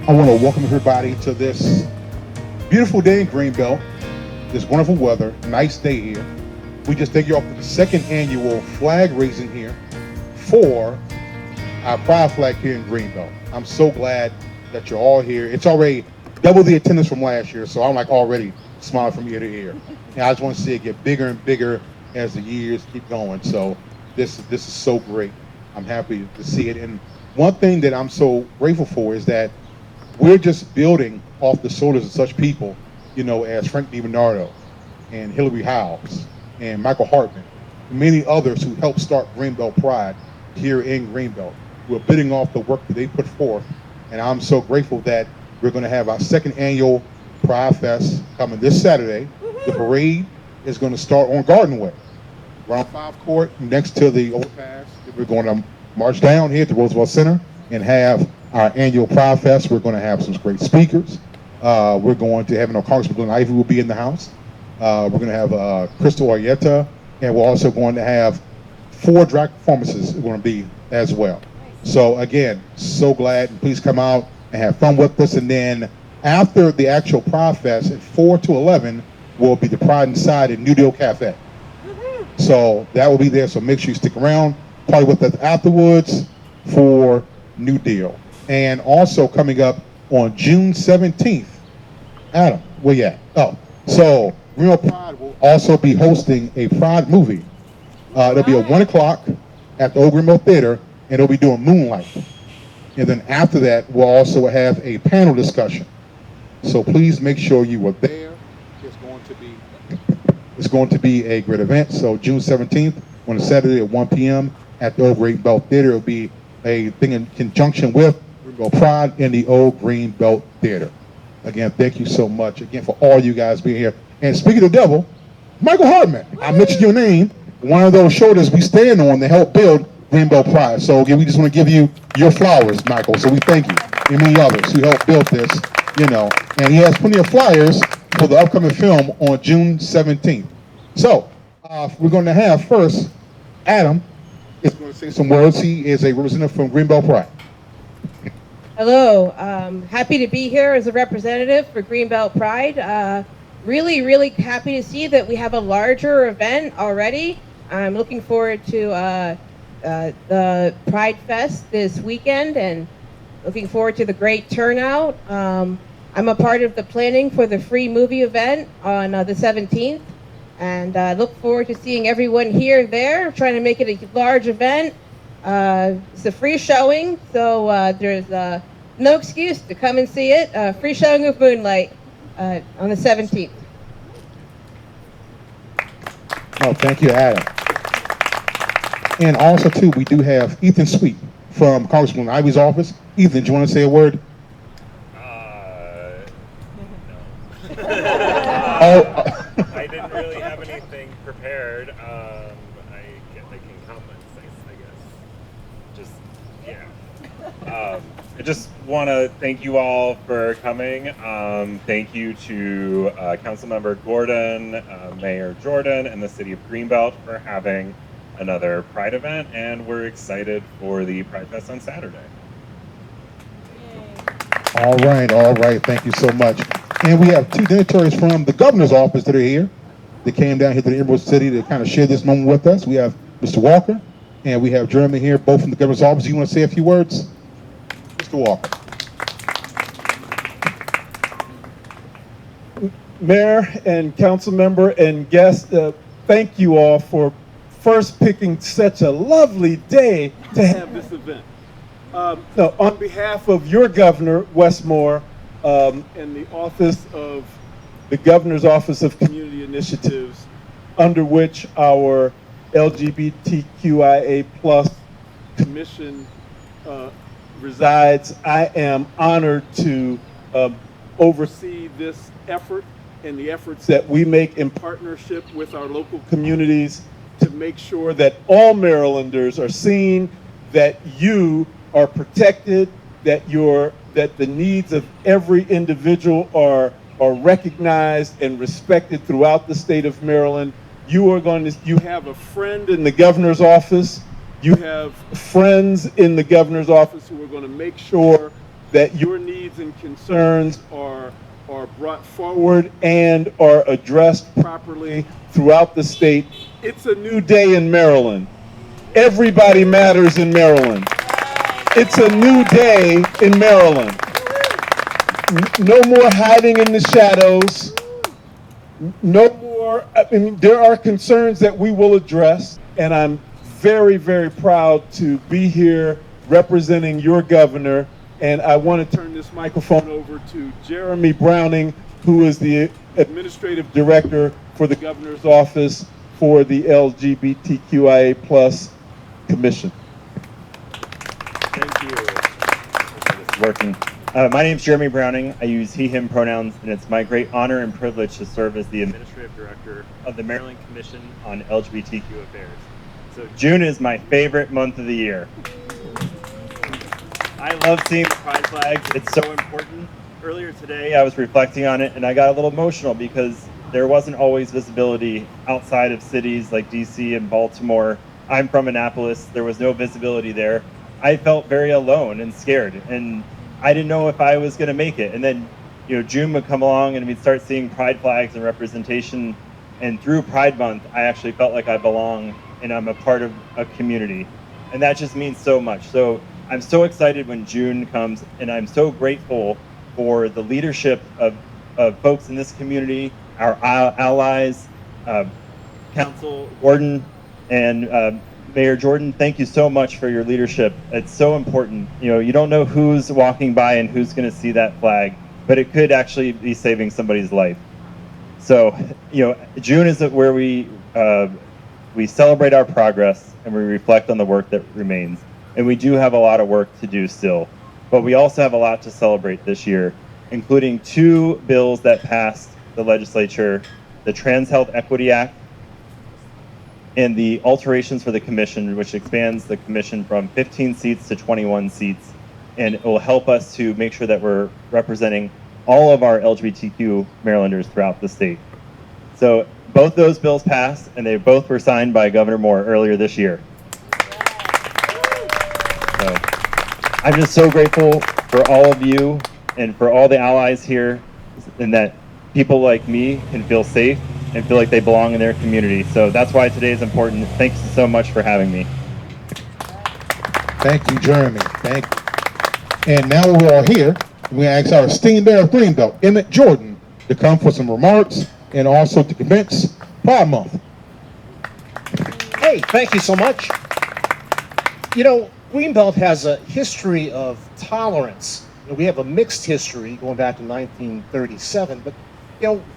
I want to welcome everybody to this beautiful day in Greenbelt. This wonderful weather, nice day here. We just take you off to the second annual flag raising here for our pride flag here in Greenbelt. I'm so glad that you're all here. It's already double the attendance from last year, so I'm like already smiling from ear to ear. And I just want to see it get bigger and bigger as the years keep going. So this is so great. I'm happy to see it. And one thing that I'm so grateful for is that we're just building off the shoulders of such people, as Frank DiBernardo and Hillary Howes and Michael Hartman, and many others who helped start Greenbelt Pride here in Greenbelt. We're bidding off the work that they put forth, and I'm so grateful that we're going to have our second annual Pride Fest coming this Saturday. The parade is going to start on Garden Way, around 5 Court, next to the overpass. We're going to march down here to Roosevelt Center and have our annual Pride Fest. We're going to have some great speakers. We're going to have Congressman Glenn Ivey will be in the house. We're going to have Crystal Arietta, and we're also going to have 4 drag performances going to be as well. So again, so glad, and please come out and have fun with us. And then after the actual Pride Fest at 4 to 11 will be the Pride Inside at New Deal Cafe. So that will be there. So make sure you stick around, party with us afterwards for New Deal. And also coming up on June 17th, Adam, where you at? Oh, so Real Pride will also be hosting a Pride movie. It'll be at 1 o'clock at the Old Greenbelt Theater, and they'll be doing Moonlight. And then after that, we'll also have a panel discussion. So please make sure you are there. It's going to be a great event. So June 17th on a Saturday at 1 p.m. at the Old Greenbelt Theater. It'll be a thing in conjunction with Greenbelt Pride in the Old Greenbelt Theater. Again, thank you so much again for all you guys being here. And speaking of the devil, Michael Hartman, I mentioned your name, one of those shoulders we stand on to help build Greenbelt Pride. So again, we just want to give you your flowers, Michael. So we thank you and many others who helped build this, And he has plenty of flyers for the upcoming film on June 17th. So we're going to have first, Adam is going to say some words. He is a representative from Greenbelt Pride. Hello, happy to be here as a representative for Greenbelt Pride. Really, really happy to see that we have a larger event already. I'm looking forward to the Pride Fest this weekend and looking forward to the great turnout. I'm a part of the planning for the free movie event on the 17th, and I look forward to seeing everyone here there, trying to make it a large event. It's a free showing, so there's no excuse to come and see it. Free showing of Moonlight on the 17th. Oh, thank you, Adam. And also, too, we do have Ethan Sweet from Congressman Ivey's office. Ethan, do you want to say a word? No. I didn't really have anything prepared. I can comment, I guess. I just want to thank you all for coming. Thank you to Councilmember Gordon, Mayor Jordan, and the City of Greenbelt for having another Pride event, and we're excited for the Pride Fest on Saturday. All right. Thank you so much. And we have 2 dignitaries from the governor's office that are here. They came down here to the Emerald City to kind of share this moment with us. We have Mr. Walker, and we have Jeremy here, both from the governor's office. You want to say a few words? Mr. Walker. Mayor and council member and guests, thank you all for first picking such a lovely day to have this event. On behalf of your governor, Wes Moore, and the office of the Governor's Office of Community Initiatives, under which our LGBTQIA+ commission resides, I am honored to oversee this effort and the efforts that we make in partnership with our local communities to make sure that all Marylanders are seen, that you are protected, that the needs of every individual are recognized and respected throughout the state of Maryland. You have a friend in the governor's office. You have friends in the governor's office who are going to make sure that your needs and concerns are brought forward and are addressed properly throughout the state. It's a new day in Maryland. Everybody matters in Maryland. It's a new day in Maryland. No more hiding in the shadows. No more, I mean, there are concerns that we will address, and I'm very, very proud to be here representing your governor. And I want to turn this microphone over to Jeremy Browning, who is the Administrative Director for the Governor's Office for the LGBTQIA plus Commission. Thank you. It's working. My name is Jeremy Browning. I use he, him pronouns, and it's my great honor and privilege to serve as the Administrative Director of the Maryland Commission on LGBTQ Affairs. So June is my favorite month of the year. I love seeing the pride flags. It's so important. Earlier today, I was reflecting on it, and I got a little emotional because there wasn't always visibility outside of cities like DC and Baltimore. I'm from Annapolis. There was no visibility there. I felt very alone and scared, and I didn't know if I was going to make it. And then, June would come along, and we'd start seeing pride flags and representation. And through Pride Month, I actually felt like I belong, and I'm a part of a community, and that just means so much. So I'm so excited when June comes, and I'm so grateful for the leadership of folks in this community, our allies, Council Gordon, and Mayor Jordan. Thank you so much for your leadership. It's so important. You don't know who's walking by and who's going to see that flag, but it could actually be saving somebody's life. So, June is where we celebrate our progress and we reflect on the work that remains. And we do have a lot of work to do still, but we also have a lot to celebrate this year, including 2 bills that passed the legislature, the Trans Health Equity Act and the alterations for the commission, which expands the commission from 15 seats to 21 seats. And it will help us to make sure that we're representing all of our LGBTQ Marylanders throughout the state. So both those bills passed, and they both were signed by Governor Moore earlier this year. So I'm just so grateful for all of you and for all the allies here, and that people like me can feel safe and feel like they belong in their community. So that's why today is important. Thanks so much for having me. Thank you, Jeremy. Thank you. And now we're all here, we ask our esteemed mayor of Greenbelt, Emmett Jordan, to come for some remarks and also to commence Pride Month. Hey, thank you so much. Greenbelt has a history of tolerance. We have a mixed history going back to 1937, but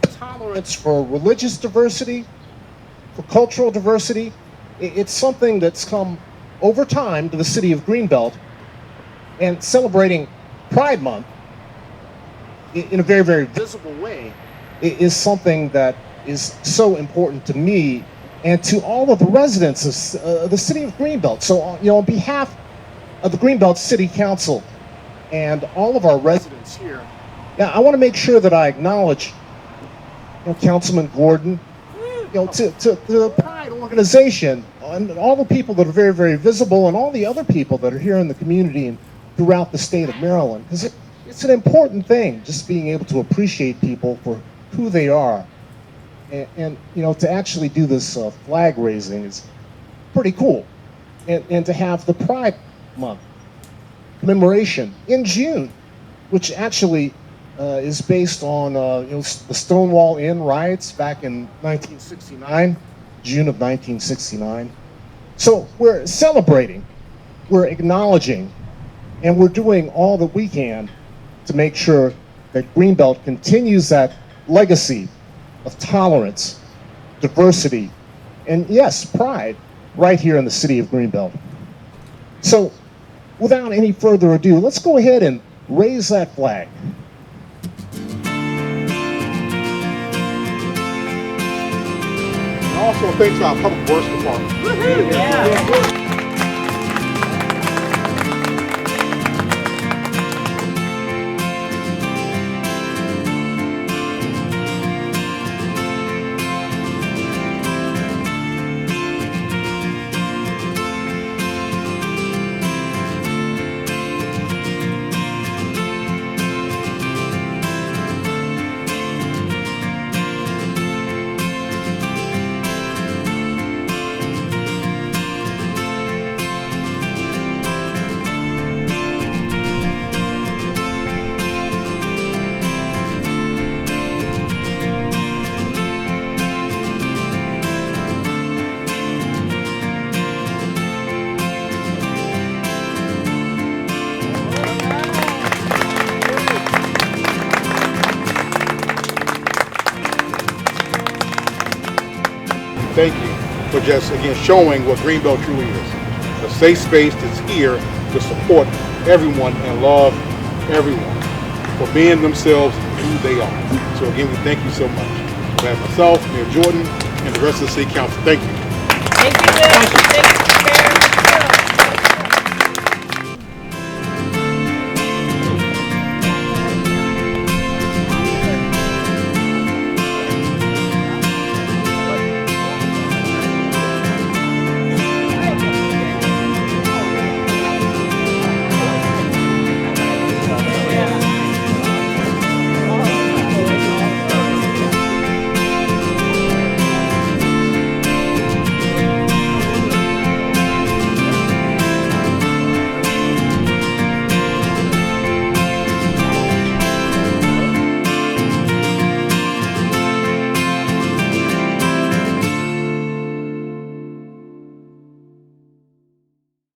tolerance for religious diversity, for cultural diversity, it's something that's come over time to the city of Greenbelt. And celebrating Pride Month in a very, very visible way is something that is so important to me and to all of the residents of the city of Greenbelt. So, on behalf of the Greenbelt City Council and all of our residents here, I want to make sure that I acknowledge Councilman Gordon, to the Pride organization, and all the people that are very, very visible, and all the other people that are here in the community and throughout the state of Maryland, because it's an important thing, just being able to appreciate people for who they are, and to actually do this flag raising is pretty cool, and to have the Pride Month commemoration in June, which actually is based on the Stonewall Inn riots back in 1969, June of 1969. So we're celebrating, we're acknowledging, and we're doing all that we can to make sure that Greenbelt continues that legacy of tolerance, diversity, and yes, pride right here in the city of Greenbelt. So without any further ado, let's go ahead and raise that flag. And also thanks to our public works department. Yeah. thank you for just, again, showing what Greenbelt truly is. A safe space that's here to support everyone and love everyone for being themselves who they are. So again, we thank you so much. On behalf of myself, Mayor Jordan, and the rest of the City Council, thank you. Thank you, Will.